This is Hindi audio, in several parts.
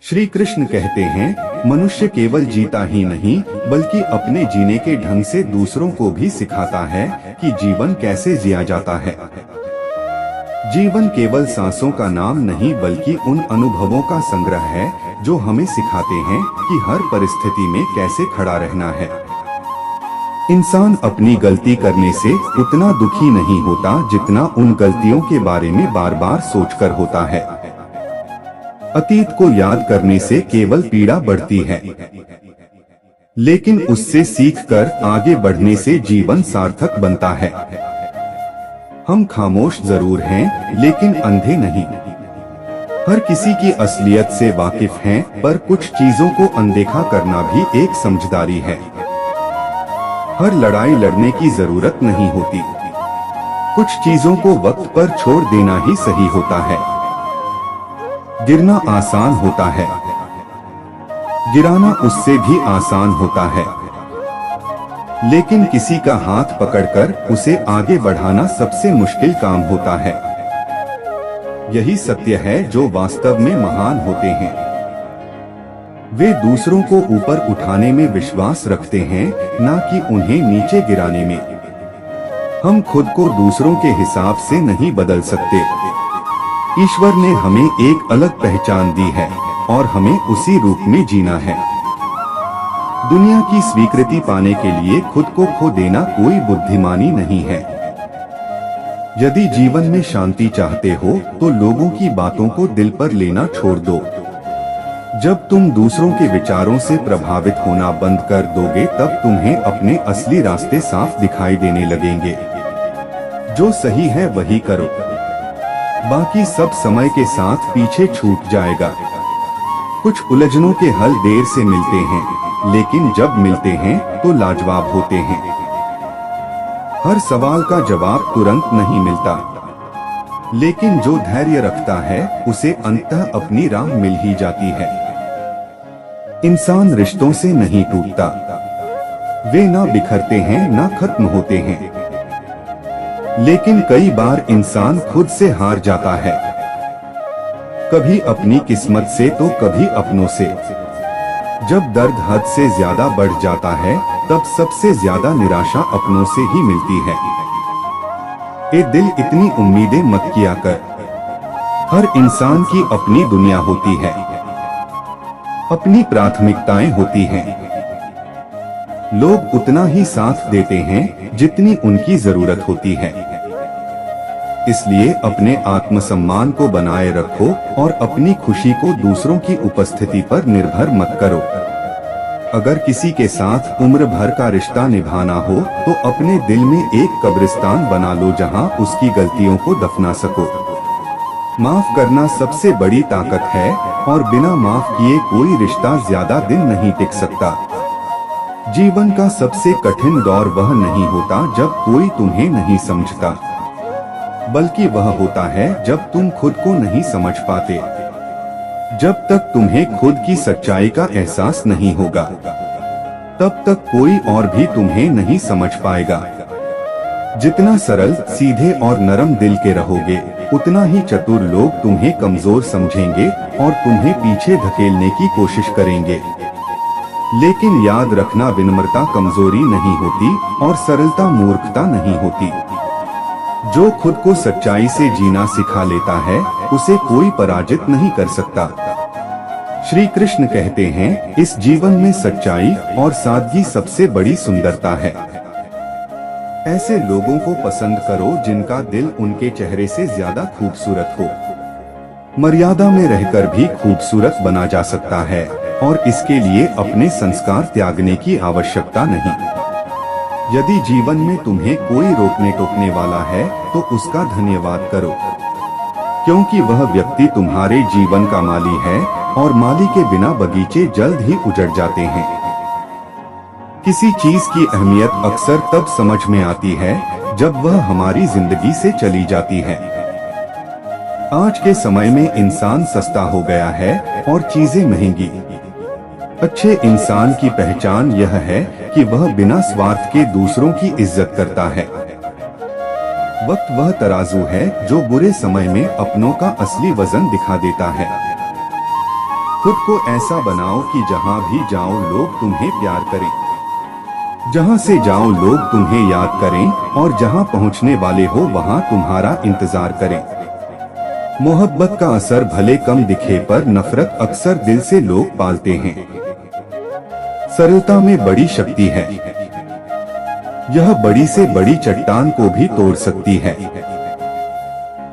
श्री कृष्ण कहते हैं, मनुष्य केवल जीता ही नहीं बल्कि अपने जीने के ढंग से दूसरों को भी सिखाता है कि जीवन कैसे जिया जाता है। जीवन केवल सांसों का नाम नहीं बल्कि उन अनुभवों का संग्रह है जो हमें सिखाते हैं कि हर परिस्थिति में कैसे खड़ा रहना है। इंसान अपनी गलती करने से उतना दुखी नहीं होता जितना उन गलतियों के बारे में बार बार सोचकर होता है। अतीत को याद करने से केवल पीड़ा बढ़ती है, लेकिन उससे सीखकर आगे बढ़ने से जीवन सार्थक बनता है। हम खामोश जरूर हैं, लेकिन अंधे नहीं। हर किसी की असलियत से वाकिफ हैं, पर कुछ चीजों को अनदेखा करना भी एक समझदारी है। हर लड़ाई लड़ने की जरूरत नहीं होती। कुछ चीजों को वक्त पर छोड़ देना ही सही होता है। गिरना आसान होता है, गिराना उससे भी आसान होता है, लेकिन किसी का हाथ पकड़कर उसे आगे बढ़ाना सबसे मुश्किल काम होता है। यही सत्य है जो वास्तव में महान होते हैं। वे दूसरों को ऊपर उठाने में विश्वास रखते हैं, न कि उन्हें नीचे गिराने में। हम खुद को दूसरों के हिसाब से नहीं बदल सकते। ईश्वर ने हमें एक अलग पहचान दी है और हमें उसी रूप में जीना है। दुनिया की स्वीकृति पाने के लिए खुद को खो देना कोई बुद्धिमानी नहीं है। यदि जीवन में शांति चाहते हो तो लोगों की बातों को दिल पर लेना छोड़ दो। जब तुम दूसरों के विचारों से प्रभावित होना बंद कर दोगे तब तुम्हें अपने असली रास्ते साफ दिखाई देने लगेंगे। जो सही है वही करो, बाकी सब समय के साथ पीछे छूट जाएगा। कुछ उलझनों के हल देर से मिलते हैं, लेकिन जब मिलते हैं तो लाजवाब होते हैं। हर सवाल का जवाब तुरंत नहीं मिलता, लेकिन जो धैर्य रखता है उसे अंततः अपनी राह मिल ही जाती है। इंसान रिश्तों से नहीं टूटता, वे ना बिखरते हैं ना खत्म होते हैं, लेकिन कई बार इंसान खुद से हार जाता है, कभी अपनी किस्मत से तो कभी अपनों से। जब दर्द हद से ज्यादा बढ़ जाता है तब सबसे ज्यादा निराशा अपनों से ही मिलती है। ए दिल, इतनी उम्मीदें मत किया कर। हर इंसान की अपनी दुनिया होती है, अपनी प्राथमिकताएं होती हैं। लोग उतना ही साथ देते हैं जितनी उनकी जरूरत होती है। इसलिए अपने आत्मसम्मान को बनाए रखो और अपनी खुशी को दूसरों की उपस्थिति पर निर्भर मत करो। अगर किसी के साथ उम्र भर का रिश्ता निभाना हो तो अपने दिल में एक कब्रिस्तान बना लो जहां उसकी गलतियों को दफना सको। माफ करना सबसे बड़ी ताकत है और बिना माफ किए कोई रिश्ता ज्यादा दिन नहीं टिक सकता। जीवन का सबसे कठिन दौर वह नहीं होता जब कोई तुम्हें नहीं समझता, बल्कि वह होता है जब तुम खुद को नहीं समझ पाते। जब तक तुम्हें खुद की सच्चाई का एहसास नहीं होगा तब तक कोई और भी तुम्हें नहीं समझ पाएगा। जितना सरल, सीधे और नरम दिल के रहोगे उतना ही चतुर लोग तुम्हें कमजोर समझेंगे और तुम्हें पीछे धकेलने की कोशिश करेंगे। लेकिन याद रखना, विनम्रता कमजोरी नहीं होती और सरलता मूर्खता नहीं होती। जो खुद को सच्चाई से जीना सिखा लेता है उसे कोई पराजित नहीं कर सकता। श्री कृष्ण कहते हैं, इस जीवन में सच्चाई और सादगी सबसे बड़ी सुंदरता है। ऐसे लोगों को पसंद करो जिनका दिल उनके चेहरे से ज्यादा खूबसूरत हो। मर्यादा में रहकर भी खूबसूरत बना जा सकता है और इसके लिए अपने संस्कार त्यागने की आवश्यकता नहीं। यदि जीवन में तुम्हें कोई रोकने टोकने वाला है तो उसका धन्यवाद करो, क्योंकि वह व्यक्ति तुम्हारे जीवन का माली है और माली के बिना बगीचे जल्द ही उजड़ जाते हैं। किसी चीज की अहमियत अक्सर तब समझ में आती है जब वह हमारी जिंदगी से चली जाती है। आज के समय में इंसान सस्ता हो गया है और चीजें महंगी। अच्छे इंसान की पहचान यह है कि वह बिना स्वार्थ के दूसरों की इज्जत करता है। वक्त वह तराजू है जो बुरे समय में अपनों का असली वजन दिखा देता है। खुद को ऐसा बनाओ कि जहाँ भी जाओ लोग तुम्हें प्यार करें, जहाँ से जाओ लोग तुम्हें याद करें और जहाँ पहुँचने वाले हो वहाँ तुम्हारा इंतजार करें। मोहब्बत का असर भले कम दिखे पर नफरत अक्सर दिल से लोग पालते हैं। सरलता में बड़ी शक्ति है, यह बड़ी से बड़ी चट्टान को भी तोड़ सकती है।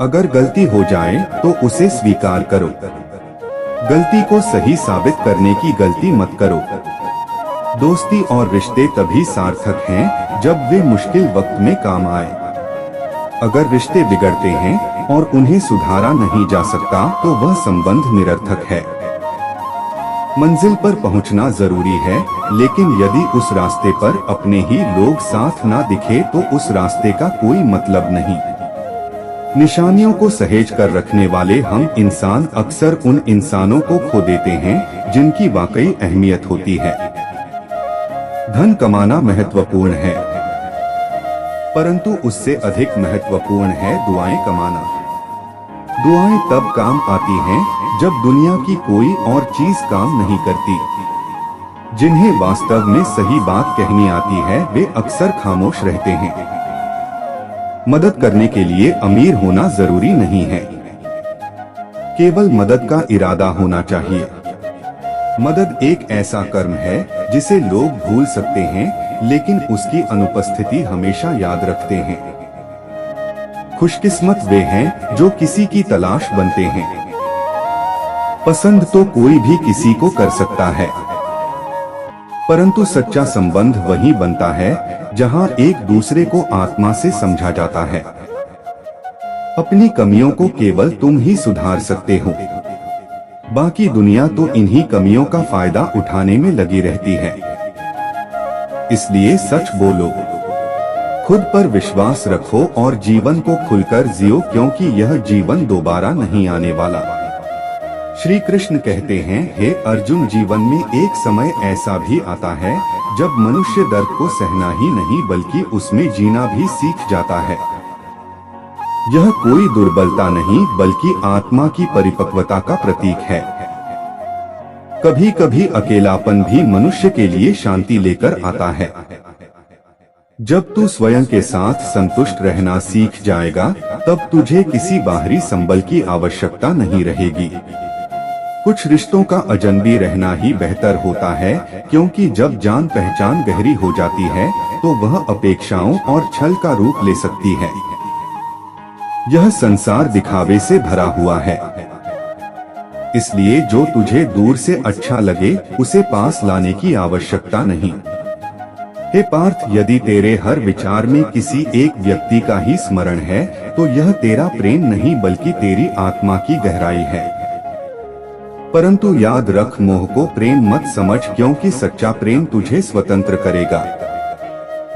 अगर गलती हो जाए तो उसे स्वीकार करो, गलती को सही साबित करने की गलती मत करो। दोस्ती और रिश्ते तभी सार्थक हैं जब वे मुश्किल वक्त में काम आए। अगर रिश्ते बिगड़ते हैं और उन्हें सुधारा नहीं जा सकता तो वह संबंध निरर्थक है। मंजिल पर पहुंचना जरूरी है, लेकिन यदि उस रास्ते पर अपने ही लोग साथ ना दिखे तो उस रास्ते का कोई मतलब नहीं। निशानियों को सहेज कर रखने वाले हम इंसान अक्सर उन इंसानों को खो देते हैं जिनकी वाकई अहमियत होती है। धन कमाना महत्वपूर्ण है, परंतु उससे अधिक महत्वपूर्ण है दुआएं कमाना। दुआएं तब काम आती हैं जब दुनिया की कोई और चीज काम नहीं करती। जिन्हें वास्तव में सही बात कहनी आती है वे अक्सर खामोश रहते हैं। मदद करने के लिए अमीर होना जरूरी नहीं है, केवल मदद का इरादा होना चाहिए। मदद एक ऐसा कर्म है जिसे लोग भूल सकते हैं, लेकिन उसकी अनुपस्थिति हमेशा याद रखते हैं। खुशकिस्मत वे हैं जो किसी की तलाश बनते हैं। पसंद तो कोई भी किसी को कर सकता है, परंतु सच्चा संबंध वही बनता है जहां एक दूसरे को आत्मा से समझा जाता है। अपनी कमियों को केवल तुम ही सुधार सकते हो, बाकी दुनिया तो इन्हीं कमियों का फायदा उठाने में लगी रहती है। इसलिए सच बोलो, खुद पर विश्वास रखो और जीवन को खुलकर जियो, क्योंकि यह जीवन दोबारा नहीं आने वाला। श्री कृष्ण कहते हैं, हे अर्जुन, जीवन में एक समय ऐसा भी आता है जब मनुष्य दर्द को सहना ही नहीं बल्कि उसमें जीना भी सीख जाता है। यह कोई दुर्बलता नहीं बल्कि आत्मा की परिपक्वता का प्रतीक है। कभी कभी अकेलापन भी मनुष्य के लिए शांति लेकर आता है। जब तू स्वयं के साथ संतुष्ट रहना सीख जाएगा तब तुझे किसी बाहरी संबल की आवश्यकता नहीं रहेगी। कुछ रिश्तों का अजनबी रहना ही बेहतर होता है, क्योंकि जब जान पहचान गहरी हो जाती है तो वह अपेक्षाओं और छल का रूप ले सकती है। यह संसार दिखावे से भरा हुआ है, इसलिए जो तुझे दूर से अच्छा लगे उसे पास लाने की आवश्यकता नहीं। हे पार्थ, यदि तेरे हर विचार में किसी एक व्यक्ति का ही स्मरण है तो यह तेरा प्रेम नहीं बल्कि तेरी आत्मा की गहराई है। परंतु याद रख, मोह को प्रेम मत समझ, क्योंकि सच्चा प्रेम तुझे स्वतंत्र करेगा,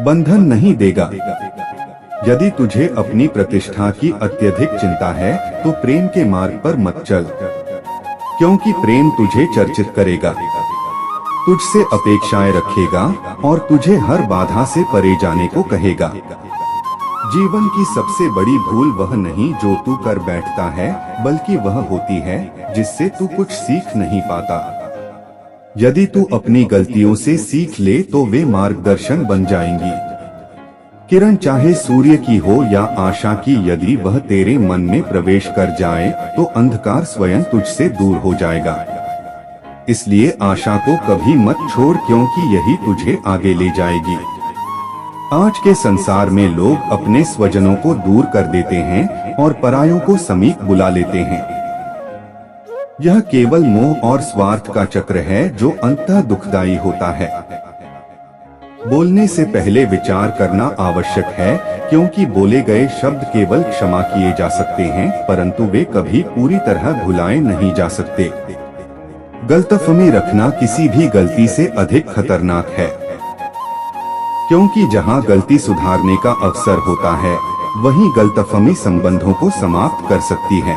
बंधन नहीं देगा। यदि तुझे अपनी प्रतिष्ठा की अत्यधिक चिंता है तो प्रेम के मार्ग पर मत चल, क्योंकि प्रेम तुझे चर्चित करेगा, तुझसे अपेक्षाएं रखेगा और तुझे हर बाधा से परे जाने को कहेगा। जीवन की सबसे बड़ी भूल वह नहीं जो तू कर बैठता है, बल्कि वह होती है जिससे तू कुछ सीख नहीं पाता। यदि तू अपनी गलतियों से सीख ले तो वे मार्गदर्शन बन जाएंगी। किरण चाहे सूर्य की हो या आशा की, यदि वह तेरे मन में प्रवेश कर जाए तो अंधकार स्वयं तुझसे दूर हो जाएगा। इसलिए आशा को कभी मत छोड़, क्योंकि यही तुझे आगे ले जाएगी। आज के संसार में लोग अपने स्वजनों को दूर कर देते हैं और परायों को समीप बुला लेते हैं। यह केवल मोह और स्वार्थ का चक्र है जो अंततः दुखदायी होता है। बोलने से पहले विचार करना आवश्यक है, क्योंकि बोले गए शब्द केवल क्षमा किए जा सकते हैं, परंतु वे कभी पूरी तरह भुलाए नहीं जा सकते। गलतफहमी रखना किसी भी गलती से अधिक खतरनाक है, क्योंकि जहां गलती सुधारने का अवसर होता है वहीं गलतफहमी संबंधों को समाप्त कर सकती है।